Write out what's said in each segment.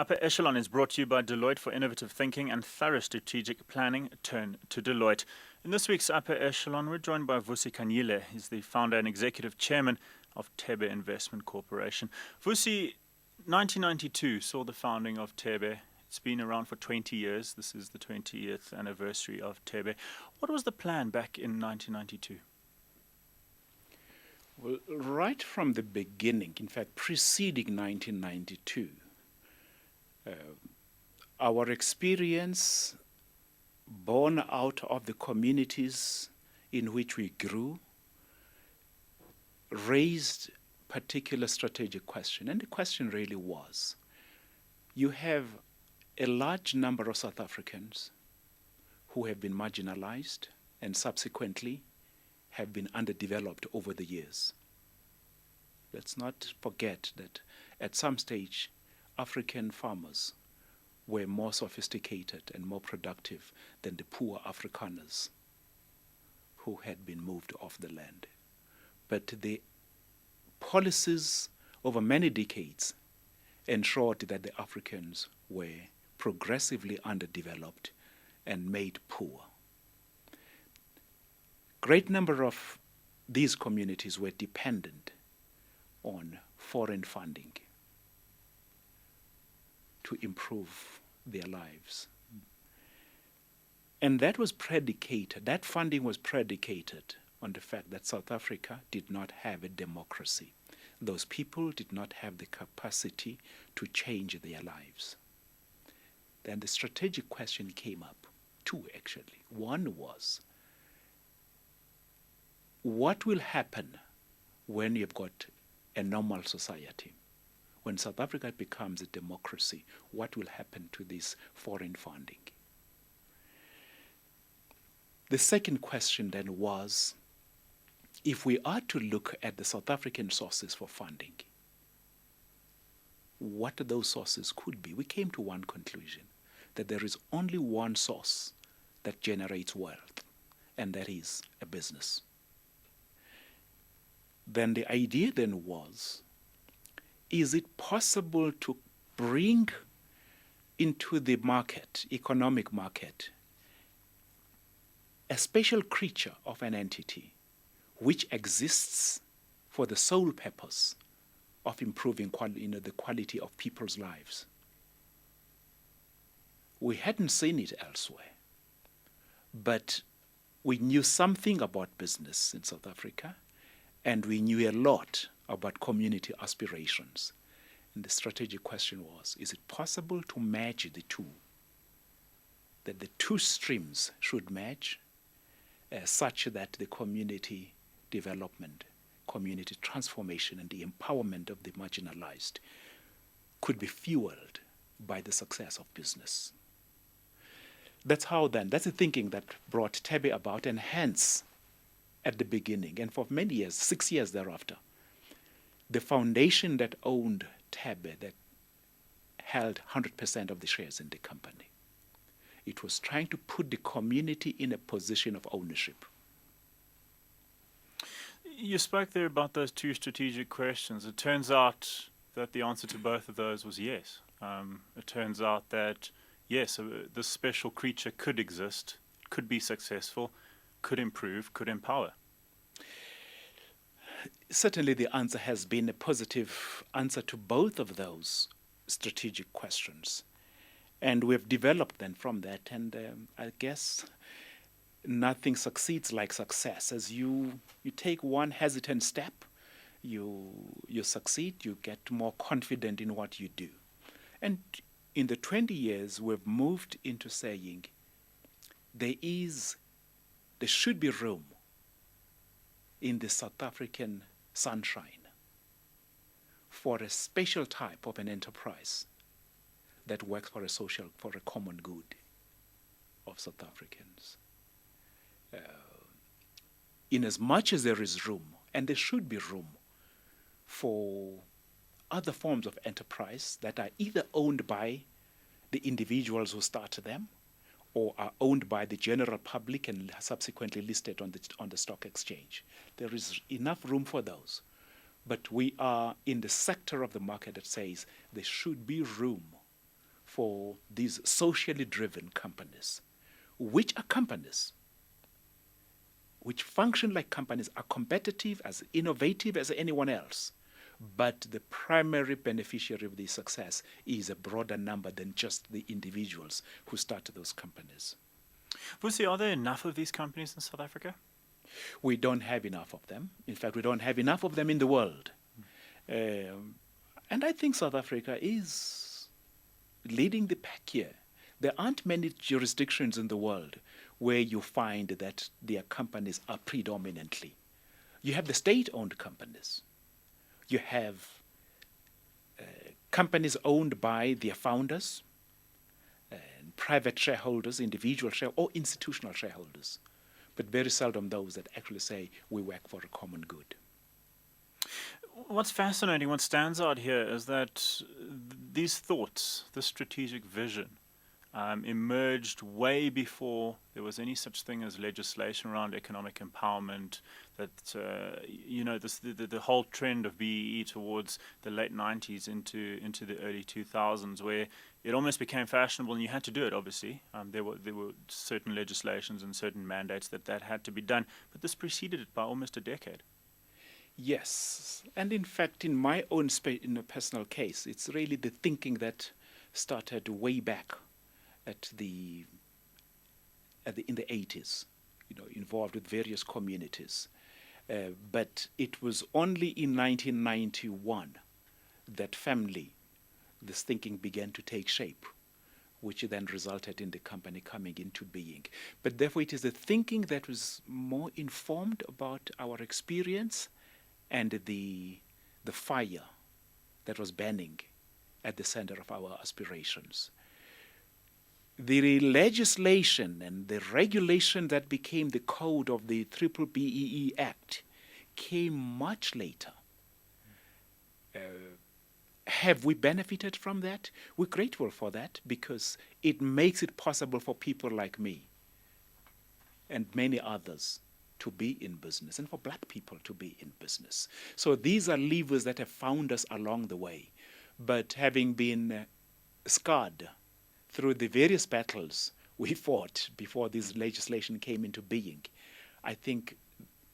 Upper Echelon is brought to you by Deloitte for innovative thinking and thorough strategic planning. Turn to Deloitte. In this week's Upper Echelon, we're joined by Vusi Khanyile. He's the founder and executive chairman of Thebe Investment Corporation. Vusi, 1992 saw the founding of Thebe. It's been around for 20 years. This is the 20th anniversary of Thebe. What was the plan back in 1992? Well, right from the beginning, in fact, preceding 1992, our experience born out of the communities in which we grew raised particular strategic question. And the question really was, you have a large number of South Africans who have been marginalized and subsequently have been underdeveloped over the years. Let's not forget that at some stage, African farmers were more sophisticated and more productive than the poor Afrikaners who had been moved off the land. But the policies over many decades ensured that the Africans were progressively underdeveloped and made poor. Great number of these communities were dependent on foreign funding to improve their lives. And that was predicated, that funding was predicated on the fact that South Africa did not have a democracy. Those people did not have the capacity to change their lives. Then the strategic question came up, two actually. One was, what will happen when you've got a normal society? When South Africa becomes a democracy, what will happen to this foreign funding? The second question then was, if we are to look at the South African sources for funding, what those sources could be, we came to one conclusion, that there is only one source that generates wealth, and that is a business. Then the idea then was, is it possible to bring into the market, economic market, a special creature of an entity which exists for the sole purpose of improving the quality of people's lives? We hadn't seen it elsewhere, but we knew something about business in South Africa, and we knew a lot about community aspirations. And the strategic question was, is it possible to match the two? That the two streams should match such that the community development, community transformation, and the empowerment of the marginalized could be fueled by the success of business. That's the thinking that brought Thebe about, and hence, at the beginning, and for many years, 6 years thereafter, the foundation that owned Thebe, that held 100% of the shares in the company, it was trying to put the community in a position of ownership. You spoke there about those two strategic questions. It turns out that the answer to both of those was yes. It turns out that, yes, this special creature could exist, could be successful, could improve, could empower. Certainly the answer has been a positive answer to both of those strategic questions. And we've developed then from that, and I guess nothing succeeds like success. As you take one hesitant step, you succeed, you get more confident in what you do. And in the 20 years, we've moved into saying there should be room in the South African sunshine for a special type of an enterprise that works for a common good of South Africans. In as much as there is room, and there should be room for other forms of enterprise that are either owned by the individuals who start them, or are owned by the general public and subsequently listed on the stock exchange. There is enough room for those. But we are in the sector of the market that says there should be room for these socially driven companies, which are companies which function like companies, are competitive, as innovative as anyone else. But the primary beneficiary of this success is a broader number than just the individuals who started those companies. Vusi, are there enough of these companies in South Africa? We don't have enough of them. In fact, we don't have enough of them in the world. And I think South Africa is leading the pack here. There aren't many jurisdictions in the world where you find that their companies are predominantly. You have the state-owned companies. You have companies owned by their founders, and private shareholders, individual or institutional shareholders, but very seldom those that actually say we work for a common good. What's fascinating, what stands out here is that these thoughts, this strategic vision, emerged way before there was any such thing as legislation around economic empowerment. That the whole trend of BEE towards the late 90s into the early 2000s, where it almost became fashionable, and you had to do it. Obviously, there were certain legislations and certain mandates that had to be done, but this preceded it by almost a decade. Yes, and in fact, in my own in a personal case, it's really the thinking that started way back in the 80s, involved with various communities. But it was only in 1991 that this thinking began to take shape, which then resulted in the company coming into being. But therefore, it is the thinking that was more informed about our experience and the fire that was burning at the center of our aspirations. The legislation and the regulation that became the code of the BEE Act came much later. Have we benefited from that? We're grateful for that because it makes it possible for people like me and many others to be in business, and for black people to be in business. So these are levers that have found us along the way. But having been scarred through the various battles we fought before this legislation came into being, I think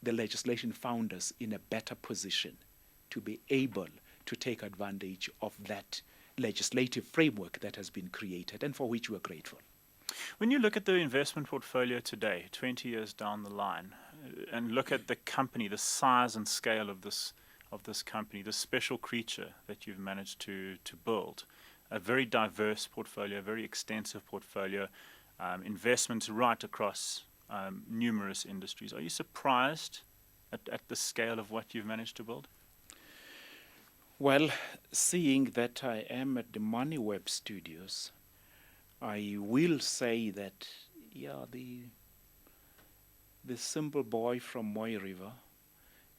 the legislation found us in a better position to be able to take advantage of that legislative framework that has been created and for which we're grateful. When you look at the investment portfolio today, 20 years down the line, and look at the company, the size and scale of this company, the special creature that you've managed to build, a very diverse portfolio, a very extensive portfolio, investments right across numerous industries. Are you surprised at the scale of what you've managed to build? Well, seeing that I am at the MoneyWeb Studios, I will say that, the simple boy from Moy River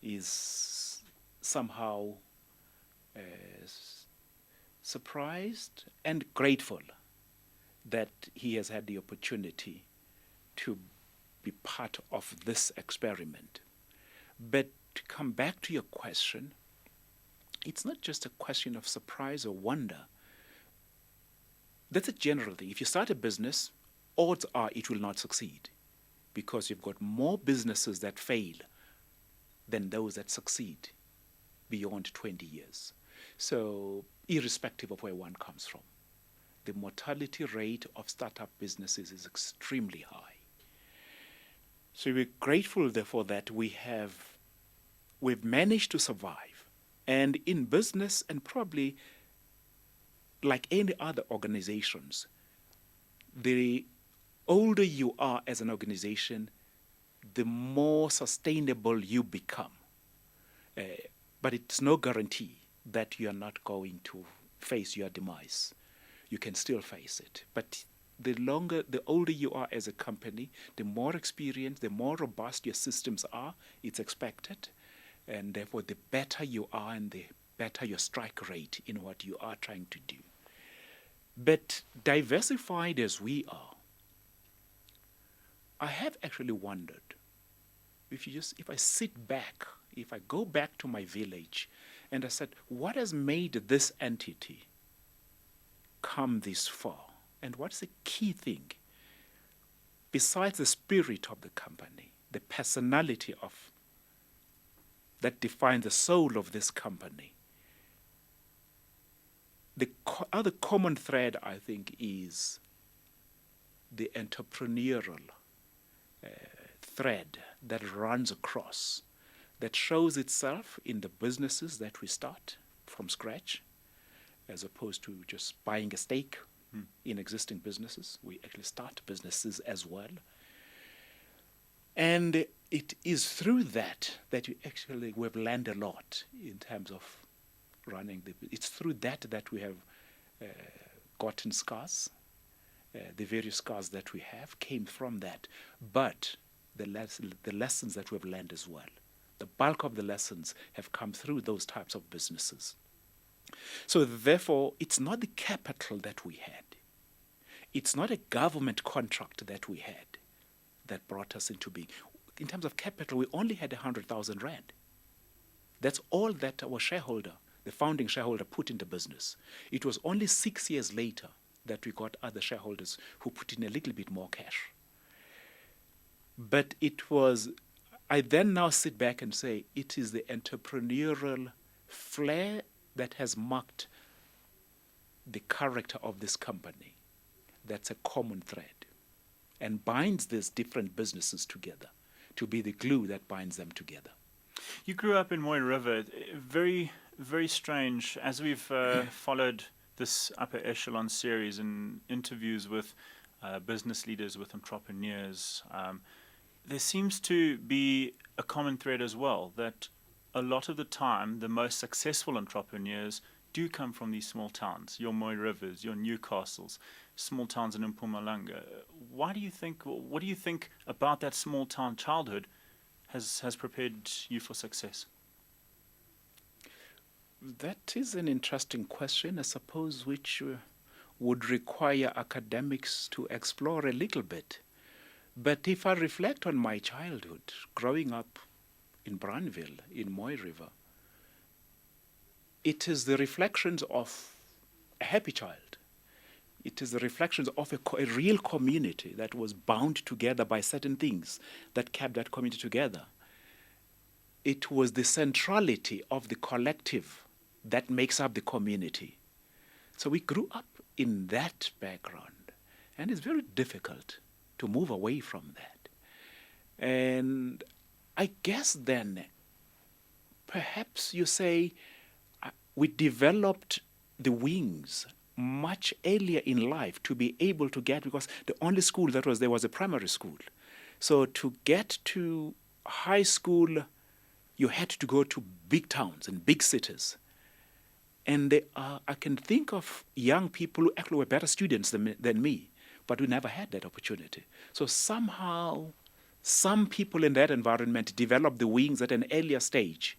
is somehow surprised and grateful that he has had the opportunity to be part of this experiment. But to come back to your question, it's not just a question of surprise or wonder. That's a general thing. If you start a business, odds are it will not succeed because you've got more businesses that fail than those that succeed beyond 20 years. So irrespective of where one comes from, the mortality rate of startup businesses is extremely high. So we're grateful, therefore, that we've managed to survive. And in business, and probably like any other organizations, the older you are as an organization, the more sustainable you become. But it's no guarantee that you are not going to face your demise. You can still face it. But the older you are as a company, the more experienced, the more robust your systems are, it's expected. And therefore, the better you are and the better your strike rate in what you are trying to do. But diversified as we are, I have actually wondered, if I sit back, if I go back to my village and I said, what has made this entity come this far. And what's the key thing? Besides the spirit of the company, the personality of that defines the soul of this company, the other common thread, I think, is the entrepreneurial thread that runs across, that shows itself in the businesses that we start from scratch, as opposed to just buying a stake in existing businesses. We actually start businesses as well. And it is through that we've learned a lot in terms of running. It's through that we have gotten scars. The various scars that we have came from that. But the lessons that we've learned as well, the bulk of the lessons have come through those types of businesses. So therefore, it's not the capital that we had. It's not a government contract that we had that brought us into being. In terms of capital, we only had 100,000 rand. That's all that our shareholder, the founding shareholder, put into business. It was only 6 years later that we got other shareholders who put in a little bit more cash. But I then now sit back and say, it is the entrepreneurial flair that has marked the character of this company. That's a common thread and binds these different businesses together to be the glue that binds them together. You grew up in Moy River. Very, very strange. As we've followed this upper echelon series and interviews with business leaders, with entrepreneurs, there seems to be a common thread as well, that a lot of the time the most successful entrepreneurs do come from these small towns, your Moy Rivers, your Newcastles, small towns in Mpumalanga. What do you think about that small town childhood has prepared you for success? That is an interesting question, I suppose, which would require academics to explore a little bit. But if I reflect on my childhood, growing up in Brandville, in Moy River, it is the reflections of a happy child. It is the reflections of a real community that was bound together by certain things that kept that community together. It was the centrality of the collective that makes up the community. So we grew up in that background, and it's very difficult to move away from that. And I guess then, perhaps you say, we developed the wings much earlier in life to be able to get, because the only school that was there was a primary school. So to get to high school, you had to go to big towns and big cities. And I can think of young people who actually were better students than me, but we never had that opportunity. So somehow, some people in that environment develop the wings at an earlier stage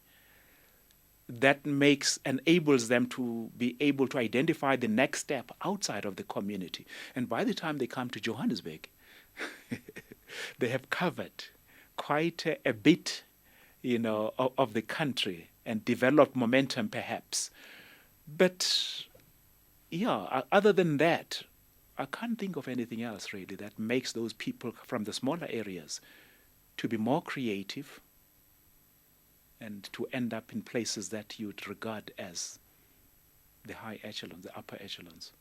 that enables them to be able to identify the next step outside of the community. And by the time they come to Johannesburg, they have covered quite a bit, of the country and developed momentum perhaps. But other than that, I can't think of anything else really that makes those people from the smaller areas to be more creative and to end up in places that you'd regard as the high echelons, the upper echelons.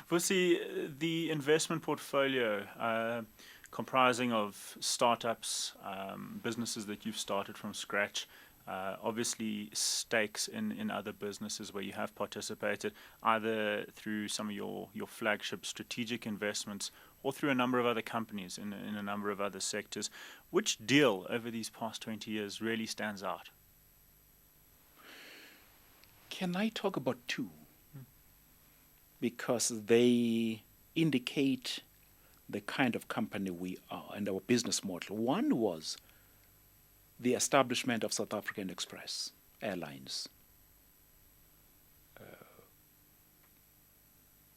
Vusi, the investment portfolio comprising of startups, businesses that you've started from scratch, obviously stakes in other businesses where you have participated, either through some of your flagship strategic investments or through a number of other companies in a number of other sectors. Which deal over these past 20 years really stands out? Can I talk about two? Because they indicate the kind of company we are and our business model. One was the establishment of South African Express Airlines.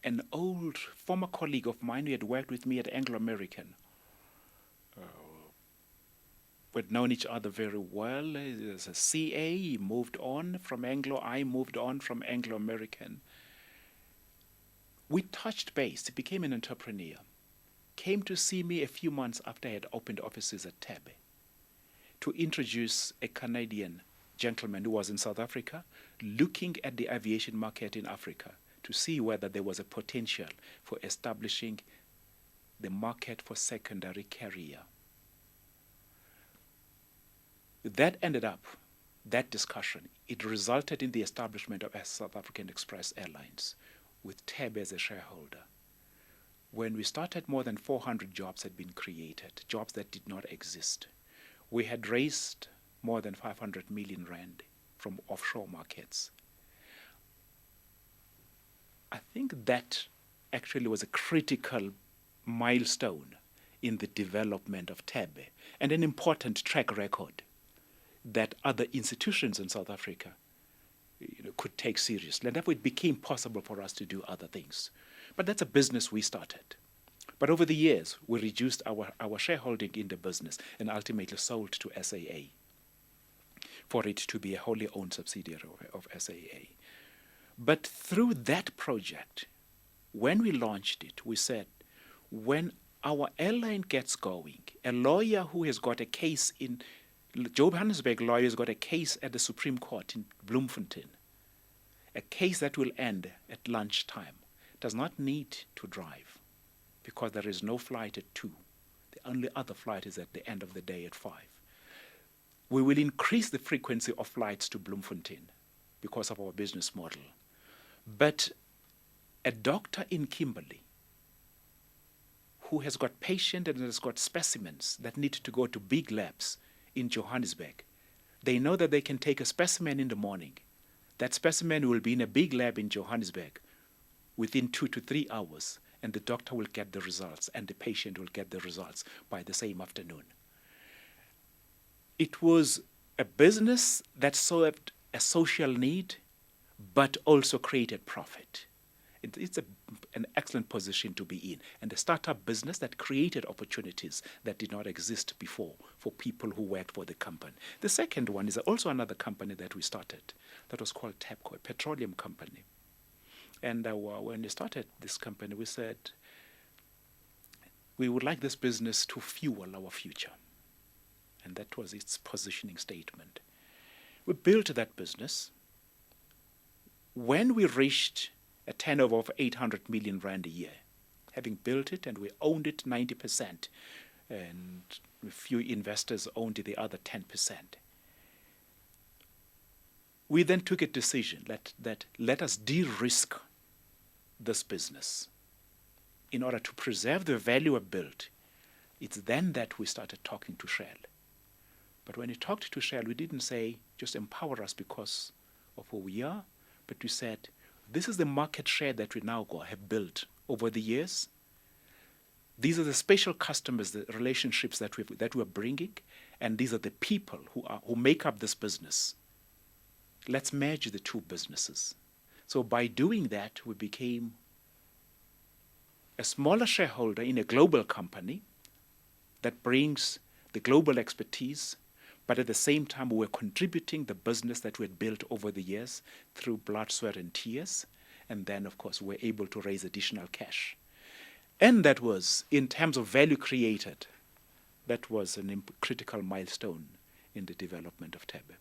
An old former colleague of mine who had worked with me at Anglo American, we'd known each other very well. As a CA, he moved on from Anglo, I moved on from Anglo American. We touched base. He became an entrepreneur. Came to see me a few months after I had opened offices at Thebe to introduce a Canadian gentleman who was in South Africa, looking at the aviation market in Africa to see whether there was a potential for establishing the market for secondary carrier. That ended up, that discussion, it resulted in the establishment of South African Express Airlines with Thebe as a shareholder. When we started, more than 400 jobs had been created, jobs that did not exist. We had raised more than 500 million rand from offshore markets. I think that actually was a critical milestone in the development of Thebe and an important track record that other institutions in South Africa could take seriously. And therefore it became possible for us to do other things. But that's a business we started. But over the years, we reduced our shareholding in the business and ultimately sold to SAA for it to be a wholly owned subsidiary of SAA. But through that project, when we launched it, we said, when our airline gets going, a lawyer who has got a case in, Johannesburg lawyer has got a case at the Supreme Court in Bloemfontein, a case that will end at lunchtime, does not need to drive because there is no flight at 2. The only other flight is at the end of the day at 5. We will increase the frequency of flights to Bloemfontein because of our business model. But a doctor in Kimberley who has got patients and has got specimens that need to go to big labs in Johannesburg, they know that they can take a specimen in the morning. That specimen will be in a big lab in Johannesburg within 2 to 3 hours, and the doctor will get the results, and the patient will get the results by the same afternoon. It was a business that served a social need, but also created profit. It's an excellent position to be in, and a startup business that created opportunities that did not exist before for people who worked for the company. The second one is also another company that we started that was called TAPCO, a petroleum company. And when we started this company, we said, we would like this business to fuel our future. And that was its positioning statement. We built that business. When we reached a turnover of 800 million rand a year, having built it and we owned it 90%, and a few investors owned the other 10%. We then took a decision that let us de-risk this business in order to preserve the value we built. It's then that we started talking to Shell. But when we talked to Shell, we didn't say, just empower us because of who we are, but we said, this is the market share that we now have built over the years. These are the special customers, the relationships that we're bringing, and these are the people who make up this business. Let's merge the two businesses. So by doing that, we became a smaller shareholder in a global company that brings the global expertise, but at the same time, we were contributing the business that we had built over the years through blood, sweat, and tears. And then, of course, we were able to raise additional cash. And that was, in terms of value created, that was a critical milestone in the development of Thebe.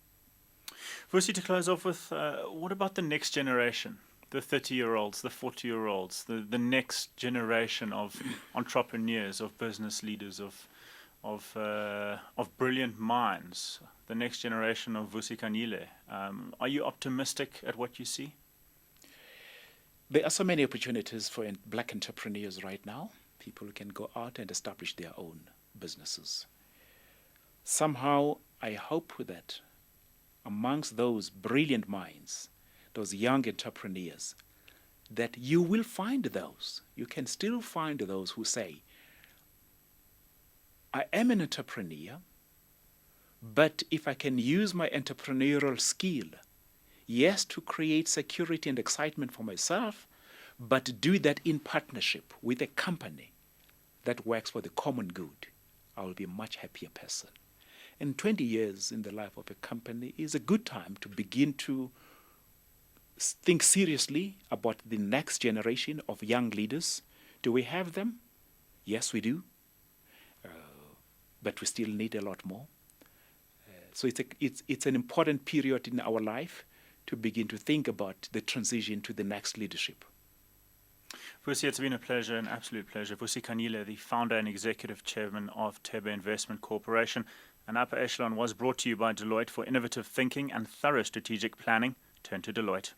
Vusi, to close off with, what about the next generation? The 30-year-olds, the 40-year-olds, the next generation of entrepreneurs, of business leaders, of brilliant minds, the next generation of Vusi Khanyile. Are you optimistic at what you see? There are so many opportunities for black entrepreneurs right now. People who can go out and establish their own businesses. Somehow, I hope that amongst those brilliant minds, those young entrepreneurs, that you will find those. You can still find those who say, I am an entrepreneur, but if I can use my entrepreneurial skill, yes, to create security and excitement for myself, but do that in partnership with a company that works for the common good, I will be a much happier person. And 20 years in the life of a company is a good time to begin to think seriously about the next generation of young leaders. Do we have them? Yes, we do. But we still need a lot more. So it's an important period in our life to begin to think about the transition to the next leadership. Vusi, it's been a pleasure, an absolute pleasure. Vusi Khanyile, the founder and executive chairman of Thebe Investment Corporation. An Upper Echelon was brought to you by Deloitte for innovative thinking and thorough strategic planning. Turn to Deloitte.